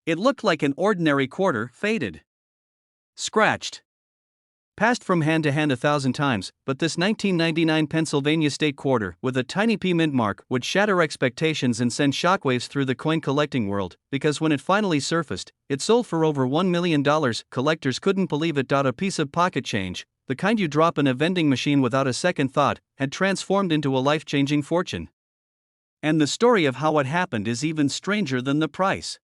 It looked like an ordinary quarter, faded, scratched, passed from hand to hand 1,000 times, but this 1999 Pennsylvania state quarter, with a tiny P mint mark, would shatter expectations and send shockwaves through the coin collecting world, because when it finally surfaced, it sold for over $1 million. Collectors couldn't believe it. A piece of pocket change, the kind you drop in a vending machine without a second thought, had transformed into a life-changing fortune. And the story of how it happened is even stranger than the price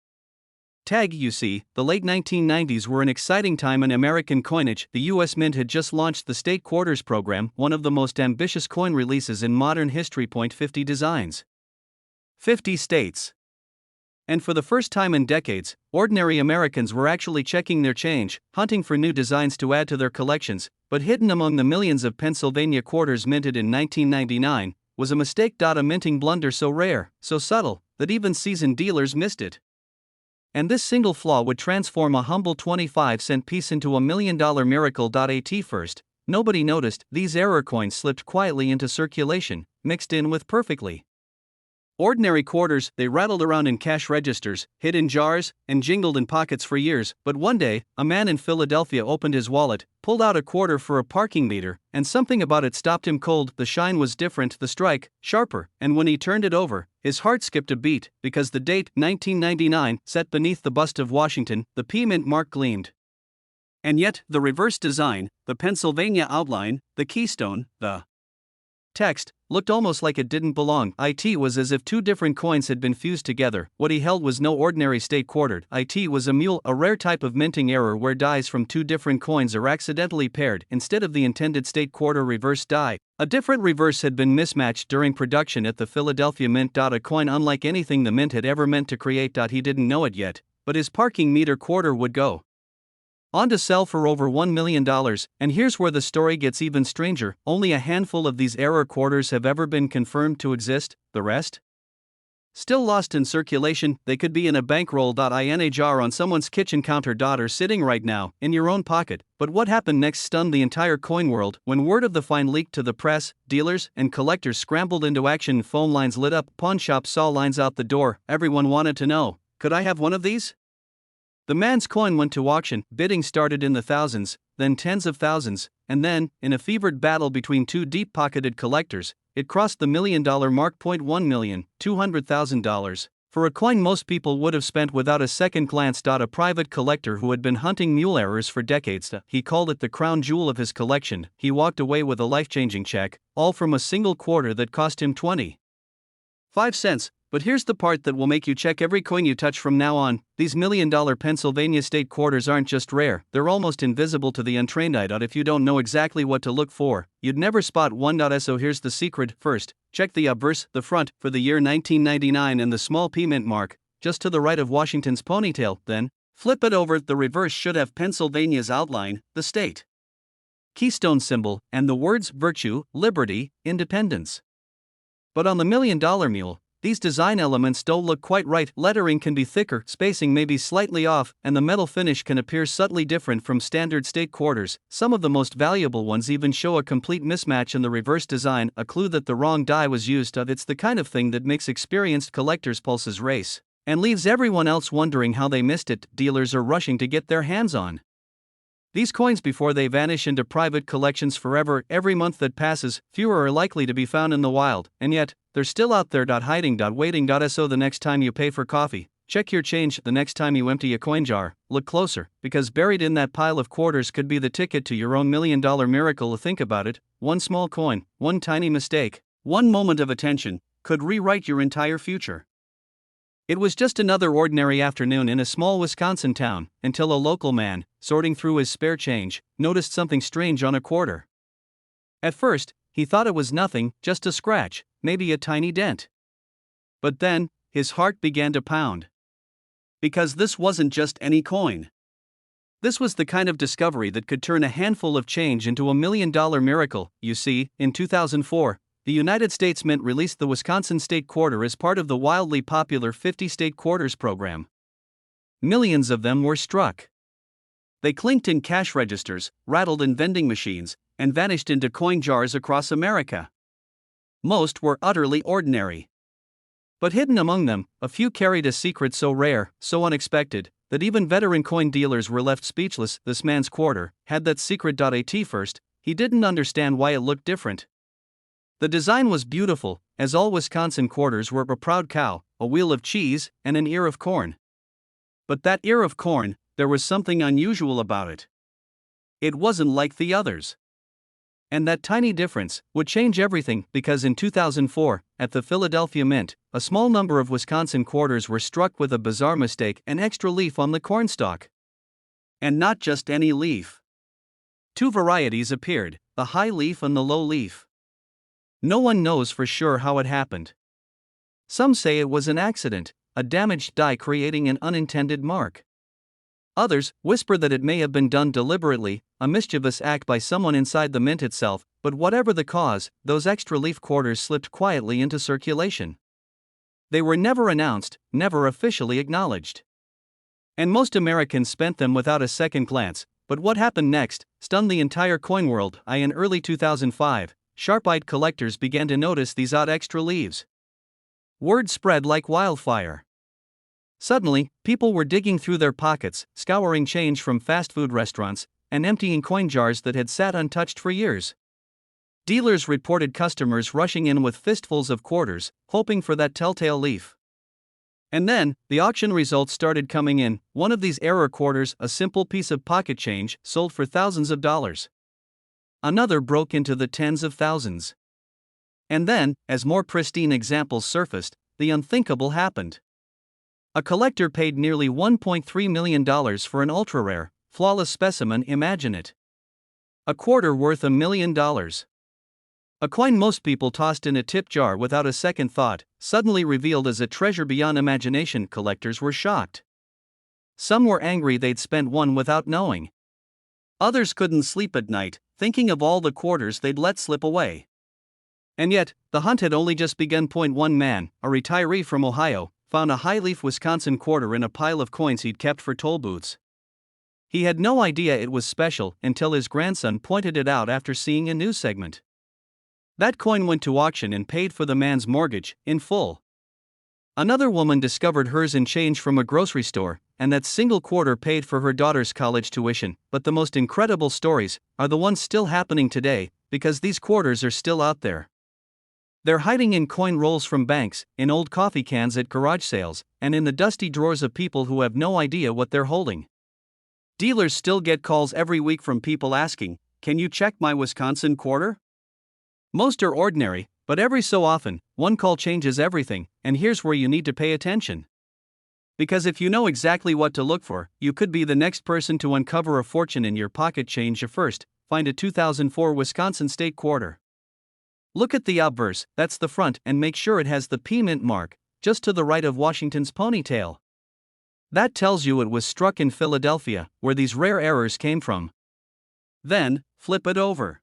tag. You see, the late 1990s were an exciting time in American coinage. The U.S. Mint had just launched the State Quarters program, one of the most ambitious coin releases in modern history. 50 designs, 50 states. And for the first time in decades, ordinary Americans were actually checking their change, hunting for new designs to add to their collections, but hidden among the millions of Pennsylvania quarters minted in 1999, was a mistake. A minting blunder so rare, so subtle, that even seasoned dealers missed it. And this single flaw would transform a humble 25-cent piece into a $1 million miracle. At first, nobody noticed. These error coins slipped quietly into circulation, mixed in with perfectly ordinary quarters. They rattled around in cash registers, hid in jars, and jingled in pockets for years. But one day, a man in Philadelphia opened his wallet, pulled out a quarter for a parking meter, and something about it stopped him cold. The shine was different, the strike sharper, and when he turned it over, his heart skipped a beat, because the date, 1999, set beneath the bust of Washington, the P mint mark gleamed. And yet, the reverse design, the Pennsylvania outline, the keystone, the text, looked almost like it didn't belong. It was as if two different coins had been fused together. What he held was no ordinary state quartered. It was a mule, a rare type of minting error where dies from two different coins are accidentally paired instead of the intended state quarter reverse die. A different reverse had been mismatched during production at the Philadelphia Mint. A coin unlike anything the mint had ever meant to create. He didn't know it yet, but his parking meter quarter would go on to sell for over $1 million, and here's where the story gets even stranger. Only a handful of these error quarters have ever been confirmed to exist, the rest still lost in circulation. They could be in a bankroll. In a jar on someone's kitchen counter. Or sitting right now, in your own pocket. But what happened next stunned the entire coin world. When word of the find leaked to the press, dealers and collectors scrambled into action. Phone lines lit up, pawn shops saw lines out the door. Everyone wanted to know, could I have one of these? The man's coin went to auction. Bidding started in the thousands, then tens of thousands, and then, in a fevered battle between two deep-pocketed collectors, it crossed the $1 million mark. $1,200,000 for a coin most people would have spent without a second glance. A private collector who had been hunting mule errors for decades. He called it the crown jewel of his collection. He walked away with a life-changing check, all from a single quarter that cost him 25 cents. But here's the part that will make you check every coin you touch from now on. These $1 million Pennsylvania state quarters aren't just rare, they're almost invisible to the untrained eye. If you don't know exactly what to look for, you'd never spot one. So here's the secret. First, check the obverse, the front, for the year 1999 and the small P mint mark, just to the right of Washington's ponytail. Then, flip it over. The reverse should have Pennsylvania's outline, the state keystone symbol, and the words virtue, liberty, independence. But on the $1 million mule, these design elements don't look quite right. Lettering can be thicker, spacing may be slightly off, and the metal finish can appear subtly different from standard state quarters. Some of the most valuable ones even show a complete mismatch in the reverse design, a clue that the wrong die was used. It's the kind of thing that makes experienced collectors' pulses race, and leaves everyone else wondering how they missed it. Dealers are rushing to get their hands on these coins before they vanish into private collections forever. Every month that passes, fewer are likely to be found in the wild, and yet, they're still out there. Hiding, waiting. So the next time you pay for coffee, check your change. The next time you empty a coin jar, look closer, because buried in that pile of quarters could be the ticket to your own $1 million miracle. Think about it, one small coin, one tiny mistake, one moment of attention, could rewrite your entire future. It was just another ordinary afternoon in a small Wisconsin town, until a local man, sorting through his spare change, noticed something strange on a quarter. At first, he thought it was nothing, just a scratch, maybe a tiny dent. But then, his heart began to pound. Because this wasn't just any coin. This was the kind of discovery that could turn a handful of change into a $1 million miracle. You see, in 2004, the United States Mint released the Wisconsin State Quarter as part of the wildly popular 50 State Quarters program. Millions of them were struck. They clinked in cash registers, rattled in vending machines, and vanished into coin jars across America. Most were utterly ordinary. But hidden among them, a few carried a secret so rare, so unexpected, that even veteran coin dealers were left speechless. This man's quarter had that secret. At first, he didn't understand why it looked different. The design was beautiful, as all Wisconsin quarters were: a proud cow, a wheel of cheese, and an ear of corn. But that ear of corn, there was something unusual about it. It wasn't like the others. And that tiny difference would change everything, because in 2004, at the Philadelphia Mint, a small number of Wisconsin quarters were struck with a bizarre mistake: an extra leaf on the cornstalk. And not just any leaf. Two varieties appeared, the high leaf and the low leaf. No one knows for sure how it happened. Some say it was an accident, a damaged die creating an unintended mark. Others whisper that it may have been done deliberately, a mischievous act by someone inside the mint itself. But whatever the cause, those extra leaf quarters slipped quietly into circulation. They were never announced, never officially acknowledged. And most Americans spent them without a second glance. But what happened next stunned the entire coin world. In early 2005, sharp-eyed collectors began to notice these odd extra leaves. Word spread like wildfire. Suddenly, people were digging through their pockets, scouring change from fast food restaurants, and emptying coin jars that had sat untouched for years. Dealers reported customers rushing in with fistfuls of quarters, hoping for that telltale leaf. And then, the auction results started coming in. One of these error quarters, a simple piece of pocket change, sold for thousands of dollars. Another broke into the tens of thousands. And then, as more pristine examples surfaced, the unthinkable happened. A collector paid nearly $1.3 million for an ultra-rare, flawless specimen. Imagine it. A quarter worth $1 million. A coin most people tossed in a tip jar without a second thought, suddenly revealed as a treasure beyond imagination. Collectors were shocked. Some were angry they'd spent one without knowing. Others couldn't sleep at night, thinking of all the quarters they'd let slip away. And yet, the hunt had only just begun. One man, a retiree from Ohio, found a high-leaf Wisconsin quarter in a pile of coins he'd kept for toll booths. He had no idea it was special until his grandson pointed it out after seeing a news segment. That coin went to auction and paid for the man's mortgage, in full. Another woman discovered hers in change from a grocery store, and that single quarter paid for her daughter's college tuition. But the most incredible stories are the ones still happening today, because these quarters are still out there. They're hiding in coin rolls from banks, in old coffee cans at garage sales, and in the dusty drawers of people who have no idea what they're holding. Dealers still get calls every week from people asking, "Can you check my Wisconsin quarter?" Most are ordinary, but every so often, one call changes everything, and here's where you need to pay attention. Because if you know exactly what to look for, you could be the next person to uncover a fortune in your pocket change. First, find a 2004 Wisconsin state quarter. Look at the obverse, that's the front, and make sure it has the P mint mark, just to the right of Washington's ponytail. That tells you it was struck in Philadelphia, where these rare errors came from. Then, flip it over.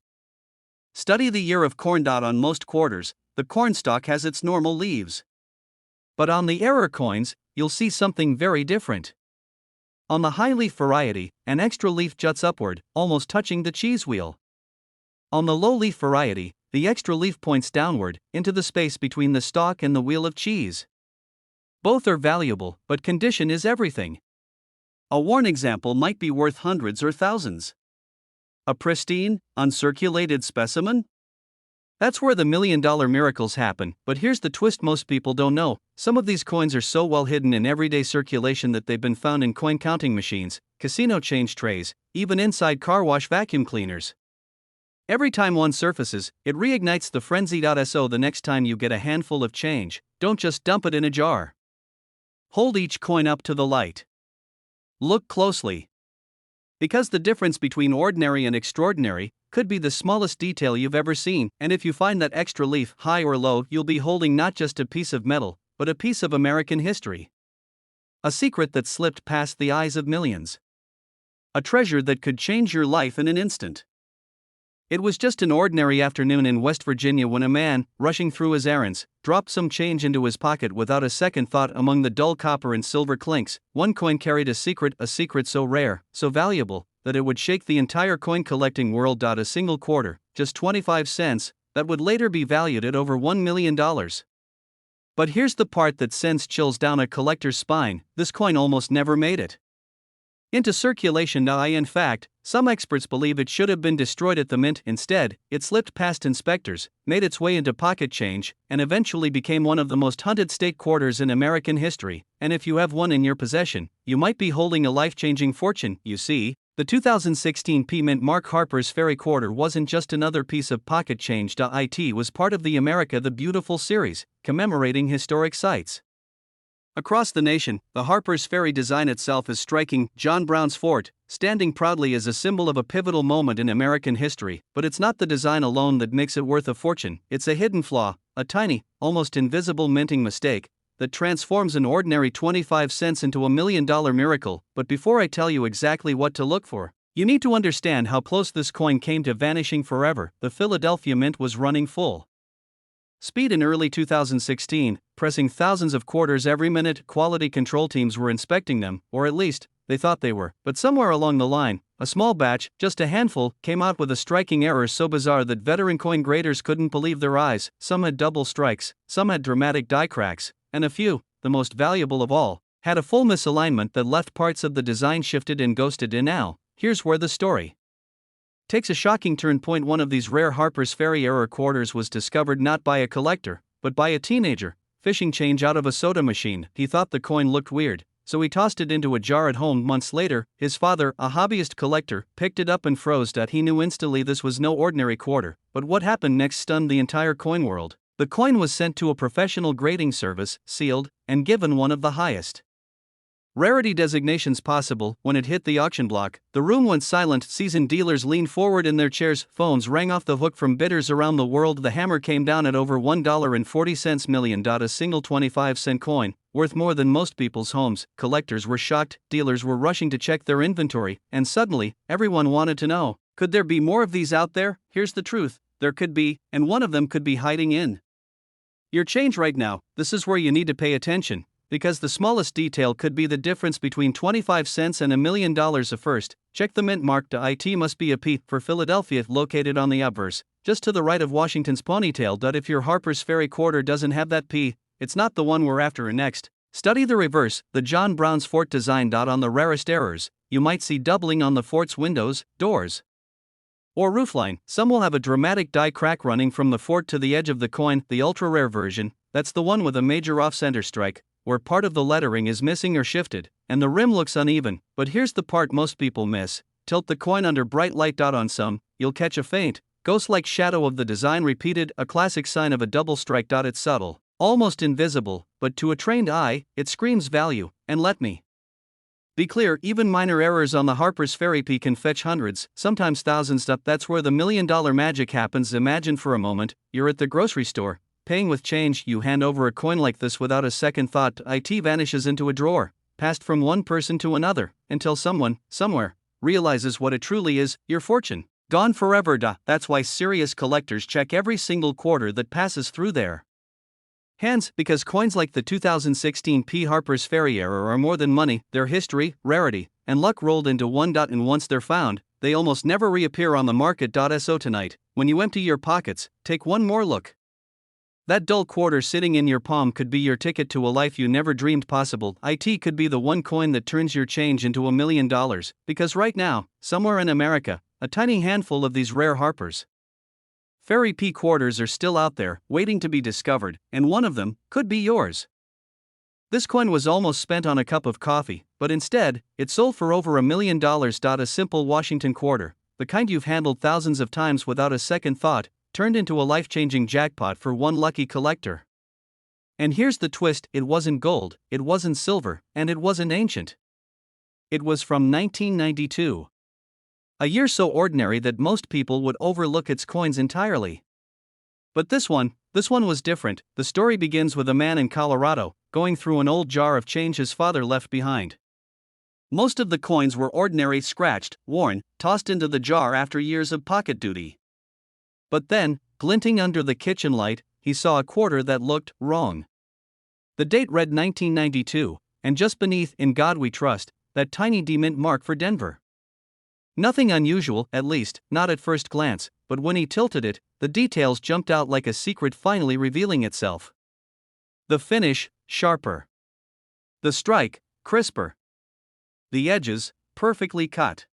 Study the year of corn. On most quarters, the cornstalk has its normal leaves. But on the error coins, you'll see something very different. On the high leaf variety, an extra leaf juts upward, almost touching the cheese wheel. On the low leaf variety, the extra leaf points downward, into the space between the stalk and the wheel of cheese. Both are valuable, but condition is everything. A worn example might be worth hundreds or thousands. A pristine, uncirculated specimen? That's where the million-dollar miracles happen. But here's the twist most people don't know: some of these coins are so well hidden in everyday circulation that they've been found in coin counting machines, casino change trays, even inside car wash vacuum cleaners. Every time one surfaces, it reignites the frenzy. So the next time you get a handful of change, don't just dump it in a jar. Hold each coin up to the light. Look closely. Because the difference between ordinary and extraordinary could be the smallest detail you've ever seen, and if you find that extra leaf, high or low, you'll be holding not just a piece of metal, but a piece of American history. A secret that slipped past the eyes of millions. A treasure that could change your life in an instant. It was just an ordinary afternoon in West Virginia when a man, rushing through his errands, dropped some change into his pocket without a second thought. Among the dull copper and silver clinks, one coin carried a secret so rare, so valuable, that it would shake the entire coin collecting world. A single quarter, just 25 cents, that would later be valued at over $1 million. But here's the part that sends chills down a collector's spine: this coin almost never made it into circulation. In fact, some experts believe it should have been destroyed at the mint. Instead, it slipped past inspectors, made its way into pocket change, and eventually became one of the most hunted state quarters in American history. And if you have one in your possession, you might be holding a life-changing fortune. You see, the 2016 P Mint Mark Harpers Ferry quarter wasn't just another piece of pocket change. It was part of the America the Beautiful series, commemorating historic sites across the nation. The Harpers Ferry design itself is striking. John Brown's fort, standing proudly as a symbol of a pivotal moment in American history. But it's not the design alone that makes it worth a fortune. It's a hidden flaw, a tiny, almost invisible minting mistake that transforms an ordinary 25 cents into $1 million miracle. But before I tell you exactly what to look for, you need to understand how close this coin came to vanishing forever. The Philadelphia Mint was running full speed in early 2016, pressing thousands of quarters every minute. Quality control teams were inspecting them, or at least, they thought they were. But somewhere along the line, a small batch, just a handful, came out with a striking error so bizarre that veteran coin graders couldn't believe their eyes. Some had double strikes, some had dramatic die cracks, and a few, the most valuable of all, had a full misalignment that left parts of the design shifted and ghosted. And now, here's where the story takes a shocking turn. Point one of these rare Harpers Ferry error quarters was discovered not by a collector, but by a teenager, fishing change out of a soda machine. He thought the coin looked weird, so he tossed it into a jar at home. Months later, his father, a hobbyist collector, picked it up and froze. He knew instantly this was no ordinary quarter. But what happened next stunned the entire coin world. The coin was sent to a professional grading service, sealed, and given one of the highest rarity designations possible. When it hit the auction block, the room went silent. Seasoned dealers leaned forward in their chairs, phones rang off the hook from bidders around the world. The hammer came down at over $1.40 million. A single 25-cent coin, worth more than most people's homes. Collectors were shocked, dealers were rushing to check their inventory, and suddenly, everyone wanted to know, could there be more of these out there? Here's the truth: there could be, and one of them could be hiding in your change right now. This is where you need to pay attention, because the smallest detail could be the difference between 25 cents and $1 million. First, check the mint mark. It must be a P for Philadelphia, located on the obverse, just to the right of Washington's ponytail. If your Harpers Ferry quarter doesn't have that P, it's not the one we're after. Next, study the reverse, the John Brown's fort design. On the rarest errors, you might see doubling on the fort's windows, doors, or roofline. Some will have a dramatic die crack running from the fort to the edge of the coin. The ultra-rare version, that's the one with a major off-center strike, where part of the lettering is missing or shifted, and the rim looks uneven. But here's the part most people miss: tilt the coin under bright light. On some, you'll catch a faint, ghost-like shadow of the design repeated, a classic sign of a double strike. It's subtle, almost invisible, but to a trained eye, it screams value. And let me be clear, even minor errors on the Harpers Ferry P can fetch hundreds, sometimes thousands. That's where the $1 million magic happens. Imagine for a moment, you're at the grocery store, paying with change. You hand over a coin like this without a second thought. It vanishes into a drawer, passed from one person to another, until someone, somewhere, realizes what it truly is: your fortune. Gone forever. That's why serious collectors check every single quarter that passes through their hands, because coins like the 2016 P Harpers Ferry error are more than money. They're history, rarity, and luck rolled into one. And once they're found, they almost never reappear on the market. So tonight, when you empty your pockets, take one more look. That dull quarter sitting in your palm could be your ticket to a life you never dreamed possible. It could be the one coin that turns your change into $1 million, because right now, somewhere in America, a tiny handful of these rare Harpers Ferry P quarters are still out there, waiting to be discovered, and one of them could be yours. This coin was almost spent on a cup of coffee, but instead, it sold for over $1 million. A simple Washington quarter, the kind you've handled thousands of times without a second thought, turned into a life-changing jackpot for one lucky collector. And here's the twist: it wasn't gold, it wasn't silver, and it wasn't ancient. It was from 1992. A year so ordinary that most people would overlook its coins entirely. But this one was different. The story begins with a man in Colorado, going through an old jar of change his father left behind. Most of the coins were ordinary, scratched, worn, tossed into the jar after years of pocket duty. But then, glinting under the kitchen light, he saw a quarter that looked wrong. The date read 1992, and just beneath, "In God We Trust," that tiny D-mint mark for Denver. Nothing unusual, at least, not at first glance, but when he tilted it, the details jumped out like a secret finally revealing itself. The finish, sharper. The strike, crisper. The edges, perfectly cut.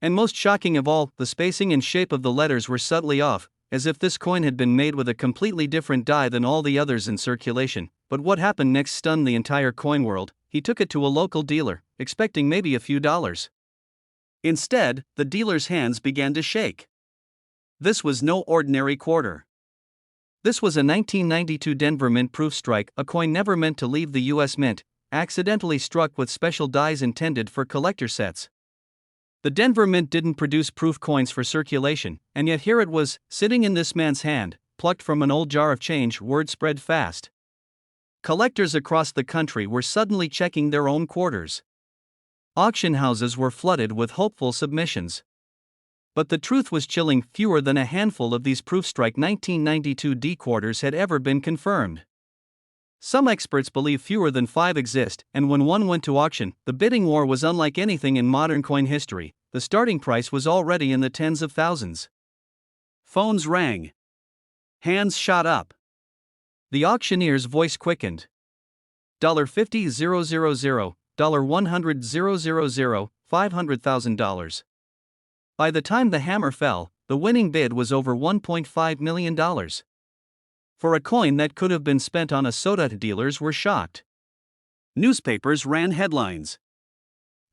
And most shocking of all, the spacing and shape of the letters were subtly off, as if this coin had been made with a completely different die than all the others in circulation. But what happened next stunned the entire coin world. He took it to a local dealer, expecting maybe a few dollars. Instead, the dealer's hands began to shake. This was no ordinary quarter. This was a 1992 Denver Mint proof strike, a coin never meant to leave the U.S. Mint, accidentally struck with special dies intended for collector sets. The Denver Mint didn't produce proof coins for circulation, and yet here it was, sitting in this man's hand, plucked from an old jar of change. Word spread fast. Collectors across the country were suddenly checking their own quarters. Auction houses were flooded with hopeful submissions. But the truth was chilling. Fewer than a handful of these proof strike 1992 D quarters had ever been confirmed. Some experts believe fewer than 5 exist, and when one went to auction, the bidding war was unlike anything in modern coin history. The starting price was already in the tens of thousands. Phones rang. Hands shot up. The auctioneer's voice quickened. $50,000, $100,000, $500,000. By the time the hammer fell, the winning bid was over $1.5 million. For a coin that could have been spent on a soda, dealers were shocked. Newspapers ran headlines.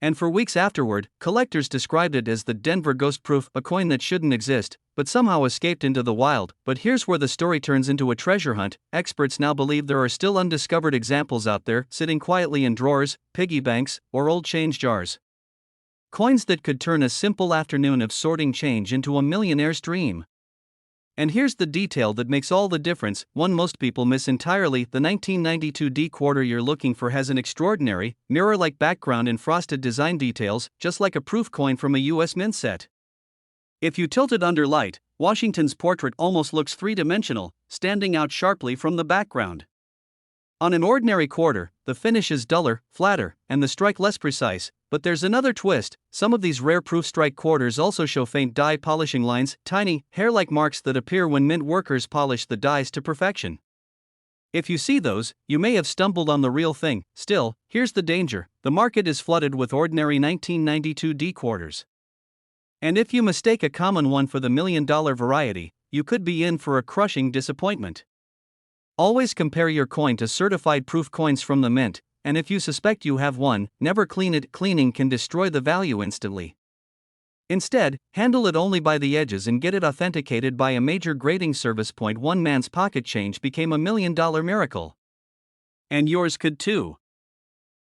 And for weeks afterward, collectors described it as the Denver Ghost Proof, a coin that shouldn't exist, but somehow escaped into the wild. But here's where the story turns into a treasure hunt. Experts now believe there are still undiscovered examples out there, sitting quietly in drawers, piggy banks, or old change jars. Coins that could turn a simple afternoon of sorting change into a millionaire's dream. And here's the detail that makes all the difference, one most people miss entirely. The 1992 D quarter you're looking for has an extraordinary, mirror-like background and frosted design details, just like a proof coin from a U.S. Mint set. If you tilt it under light, Washington's portrait almost looks three-dimensional, standing out sharply from the background. On an ordinary quarter, the finish is duller, flatter, and the strike less precise. But there's another twist. Some of these rare proof strike quarters also show faint die polishing lines, tiny, hair-like marks that appear when mint workers polish the dies to perfection. If you see those, you may have stumbled on the real thing. Still, here's the danger. The market is flooded with ordinary 1992 D quarters. And if you mistake a common one for the $1 million variety, you could be in for a crushing disappointment. Always compare your coin to certified proof coins from the mint, and if you suspect you have one, never clean it. Cleaning can destroy the value instantly. Instead, handle it only by the edges and get it authenticated by a major grading service. One man's pocket change became a $1 million miracle. And yours could too.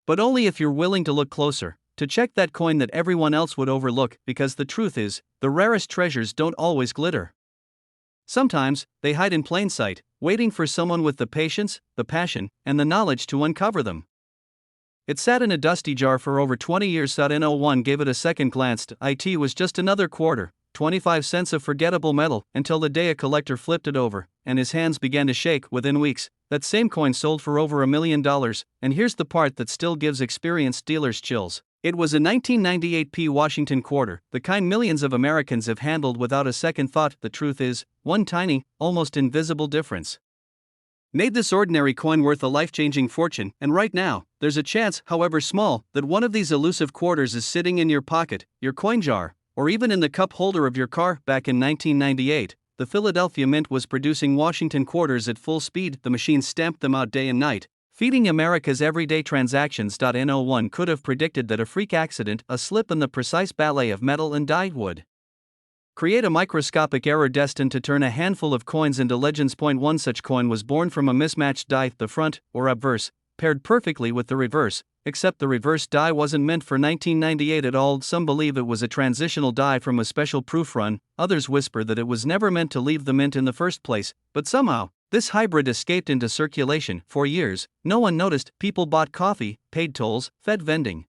But only if you're willing to look closer, to check that coin that everyone else would overlook, because the truth is, the rarest treasures don't always glitter. Sometimes, they hide in plain sight, waiting for someone with the patience, the passion, and the knowledge to uncover them. It sat in a dusty jar for over 20 years. No one gave it a second glance. It was just another quarter, 25 cents of forgettable metal, until the day a collector flipped it over, and his hands began to shake. Within weeks, that same coin sold for over $1 million, and here's the part that still gives experienced dealers chills. It was a 1998 P. Washington quarter, the kind millions of Americans have handled without a second thought. The truth is, one tiny, almost invisible difference made this ordinary coin worth a life-changing fortune. And right now, there's a chance, however small, that one of these elusive quarters is sitting in your pocket, your coin jar, or even in the cup holder of your car. Back in 1998, the Philadelphia Mint was producing Washington quarters at full speed. The machine stamped them out day and night, feeding America's everyday transactions. No one could have predicted that a freak accident, a slip in the precise ballet of metal and die would create a microscopic error destined to turn a handful of coins into legends. One such coin was born from a mismatched die, the front, or obverse, paired perfectly with the reverse, except the reverse die wasn't meant for 1998 at all. Some believe it was a transitional die from a special proof run, others whisper that it was never meant to leave the mint in the first place, but somehow, this hybrid escaped into circulation. For years, no one noticed. People bought coffee, paid tolls, fed vending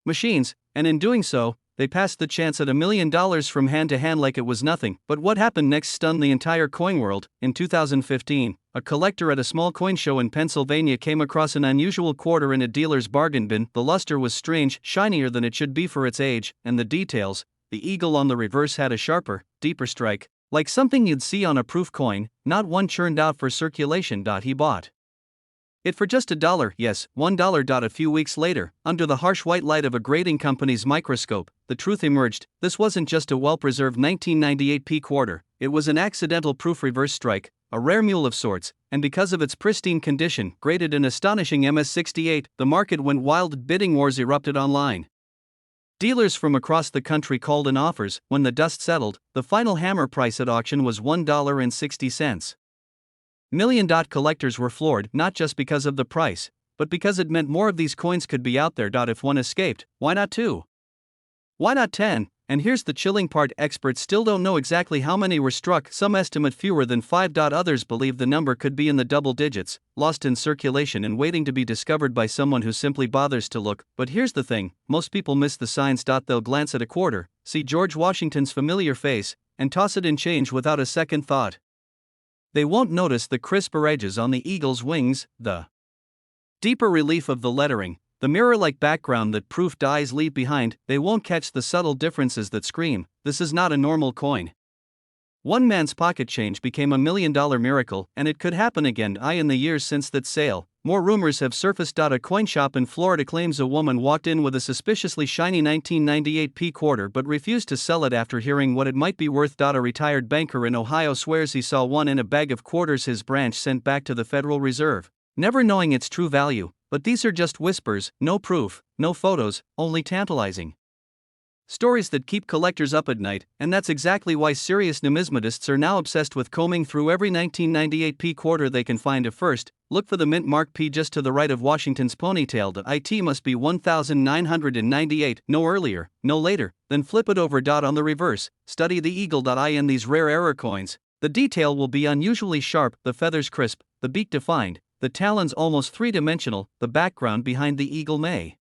machines, and in doing so, they passed the chance at $1 million from hand to hand like it was nothing. But what happened next stunned the entire coin world. In 2015, a collector at a small coin show in Pennsylvania came across an unusual quarter in a dealer's bargain bin. The luster was strange, shinier than it should be for its age, and the details, the eagle on the reverse had a sharper, deeper strike, like something you'd see on a proof coin, not one churned out for circulation. He bought It for just $1, yes, $1. A few weeks later, under the harsh white light of a grading company's microscope, the truth emerged. This wasn't just a well-preserved 1998 P quarter, it was an accidental proof reverse strike, a rare mule of sorts, and because of its pristine condition, graded an astonishing MS-68, the market went wild. Bidding wars erupted online. Dealers from across the country called in offers. When the dust settled, the final hammer price at auction was $1.60. Million. Collectors were floored, not just because of the price, but because it meant more of these coins could be out there. If one escaped, why not 2? Why not 10? And here's the chilling part: experts still don't know exactly how many were struck. Some estimate fewer than 5. Others believe the number could be in the double digits, lost in circulation and waiting to be discovered by someone who simply bothers to look. But here's the thing: most people miss the signs. They'll glance at a quarter, see George Washington's familiar face, and toss it in change without a second thought. They won't notice the crisper edges on the eagle's wings, the deeper relief of the lettering, the mirror-like background that proof dies leave behind. They won't catch the subtle differences that scream, "This is not a normal coin." One man's pocket change became a $1 million miracle, and it could happen again. In the years since that sale, more rumors have surfaced. A coin shop in Florida claims a woman walked in with a suspiciously shiny 1998 P quarter but refused to sell it after hearing what it might be worth. A retired banker in Ohio swears he saw one in a bag of quarters his branch sent back to the Federal Reserve, never knowing its true value. But these are just whispers, no proof, no photos, only tantalizing stories that keep collectors up at night. And that's exactly why serious numismatists are now obsessed with combing through every 1998 P quarter they can find. First, look for the mint mark P just to the right of Washington's ponytail. It must be 1998, no earlier, no later. Then flip it over. On the reverse, study the eagle. In these rare error coins, the detail will be unusually sharp, the feathers crisp, the beak defined, the talons almost three-dimensional. The background behind the eagle may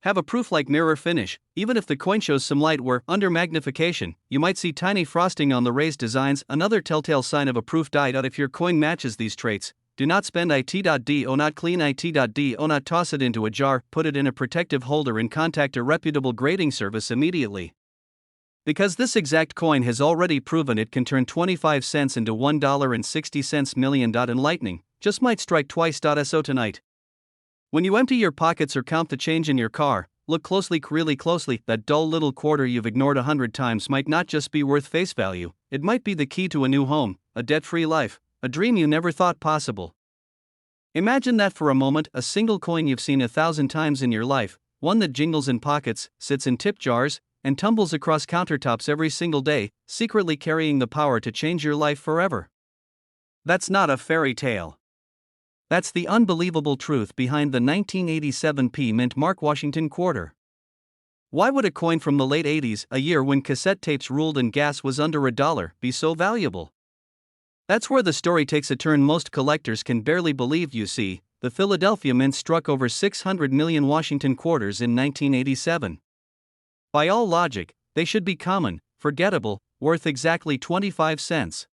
have a proof-like mirror finish. Even if the coin shows some light where, under magnification, you might see tiny frosting on the raised designs, another telltale sign of a proof die. If your coin matches these traits, do not spend it. Not clean it. Not toss it into a jar. Put it in a protective holder and contact a reputable grading service immediately. Because this exact coin has already proven it can turn 25 cents into $1.60 million. And lightning just might strike twice. So tonight, when you empty your pockets or count the change in your car, look closely, really closely. That dull little quarter you've ignored 100 times might not just be worth face value, it might be the key to a new home, a debt-free life, a dream you never thought possible. Imagine that for a moment: a single coin you've seen 1,000 times in your life, one that jingles in pockets, sits in tip jars, and tumbles across countertops every single day, secretly carrying the power to change your life forever. That's not a fairy tale. That's the unbelievable truth behind the 1987 P Mint Mark Washington quarter. Why would a coin from the late 80s, a year when cassette tapes ruled and gas was under $1, be so valuable? That's where the story takes a turn most collectors can barely believe. You see, the Philadelphia Mint struck over 600 million Washington quarters in 1987. By all logic, they should be common, forgettable, worth exactly 25 cents.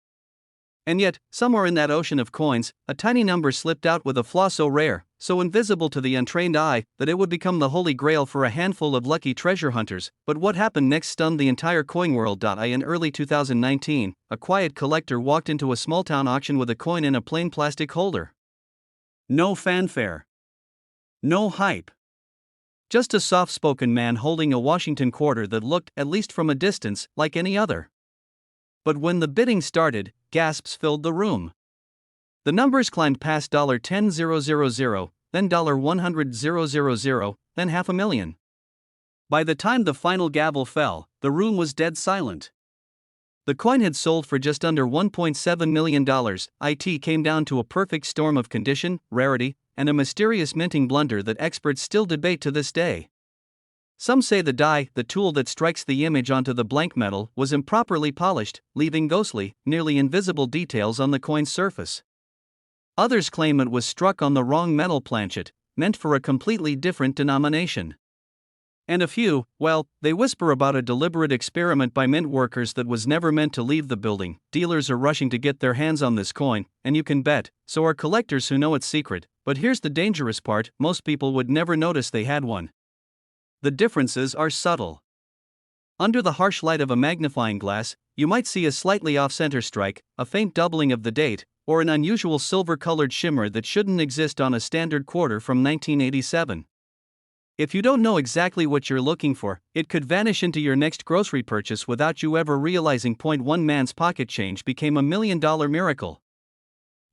And yet, somewhere in that ocean of coins, a tiny number slipped out with a flaw so rare, so invisible to the untrained eye, that it would become the holy grail for a handful of lucky treasure hunters. But what happened next stunned the entire coin world. In early 2019, a quiet collector walked into a small-town auction with a coin in a plain plastic holder. No fanfare. No hype. Just a soft-spoken man holding a Washington quarter that looked, at least from a distance, like any other. But when the bidding started, gasps filled the room. The numbers climbed past $10,000, then $100,000, then $500,000. By the time the final gavel fell, the room was dead silent. The coin had sold for just under $1.7 million. It came down to a perfect storm of condition, rarity, and a mysterious minting blunder that experts still debate to this day. Some say the die, the tool that strikes the image onto the blank metal, was improperly polished, leaving ghostly, nearly invisible details on the coin's surface. Others claim it was struck on the wrong metal planchet, meant for a completely different denomination. And a few, well, they whisper about a deliberate experiment by mint workers that was never meant to leave the building. Dealers are rushing to get their hands on this coin, and you can bet, so are collectors who know its secret. But here's the dangerous part: most people would never notice they had one. The differences are subtle. Under the harsh light of a magnifying glass, you might see a slightly off-center strike, a faint doubling of the date, or an unusual silver-colored shimmer that shouldn't exist on a standard quarter from 1987. If you don't know exactly what you're looking for, it could vanish into your next grocery purchase without you ever realizing. One man's pocket change became a $1 million miracle.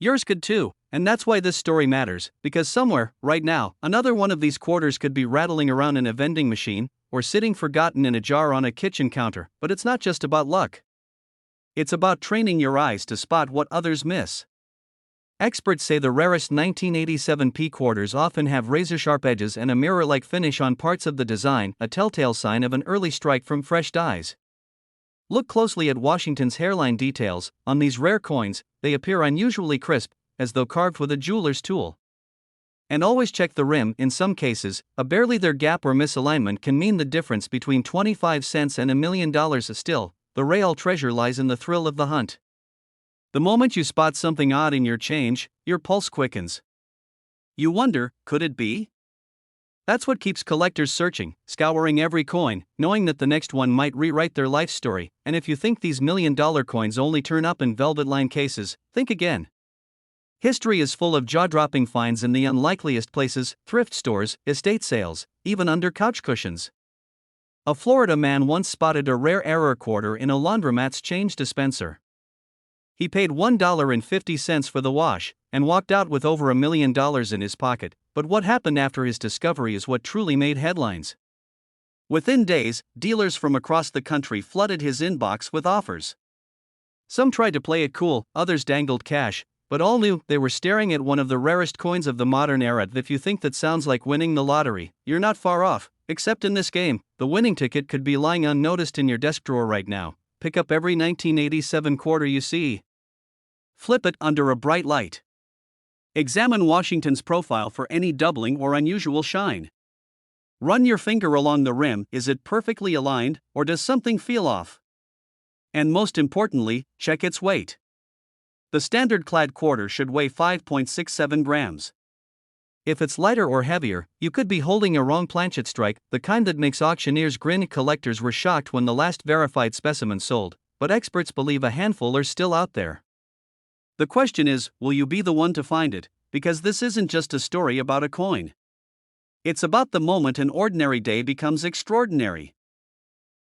Yours could too, and that's why this story matters, because somewhere, right now, another one of these quarters could be rattling around in a vending machine, or sitting forgotten in a jar on a kitchen counter. But it's not just about luck. It's about training your eyes to spot what others miss. Experts say the rarest 1987 P quarters often have razor-sharp edges and a mirror-like finish on parts of the design, a telltale sign of an early strike from fresh dies. Look closely at Washington's hairline details. On these rare coins, they appear unusually crisp, as though carved with a jeweler's tool. And always check the rim. In some cases, a barely there gap or misalignment can mean the difference between 25 cents and $1 million. Still, the real treasure lies in the thrill of the hunt. The moment you spot something odd in your change, your pulse quickens. You wonder, could it be? That's what keeps collectors searching, scouring every coin, knowing that the next one might rewrite their life story. And if you think these $1 million coins only turn up in velvet-lined cases, think again. History is full of jaw-dropping finds in the unlikeliest places: thrift stores, estate sales, even under couch cushions. A Florida man once spotted a rare error quarter in a laundromat's change dispenser. He paid $1.50 for the wash, and walked out with over $1 million in his pocket. But what happened after his discovery is what truly made headlines. Within days, dealers from across the country flooded his inbox with offers. Some tried to play it cool, others dangled cash, but all knew they were staring at one of the rarest coins of the modern era. If you think that sounds like winning the lottery, you're not far off, except in this game, the winning ticket could be lying unnoticed in your desk drawer right now. Pick up every 1987 quarter you see. Flip it under a bright light. Examine Washington's profile for any doubling or unusual shine. Run your finger along the rim. Is it perfectly aligned, or does something feel off? And most importantly, check its weight. The standard clad quarter should weigh 5.67 grams. If it's lighter or heavier, you could be holding a wrong planchet strike, the kind that makes auctioneers grin. Collectors were shocked when the last verified specimen sold, but experts believe a handful are still out there. The question is, will you be the one to find it? Because this isn't just a story about a coin. It's about the moment an ordinary day becomes extraordinary.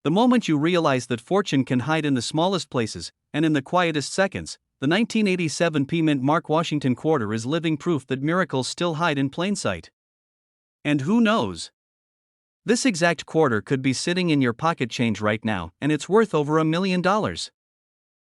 The moment you realize that fortune can hide in the smallest places, and in the quietest seconds. The 1987 P Mint Mark Washington quarter is living proof that miracles still hide in plain sight. And who knows? This exact quarter could be sitting in your pocket change right now, and it's worth over $1 million.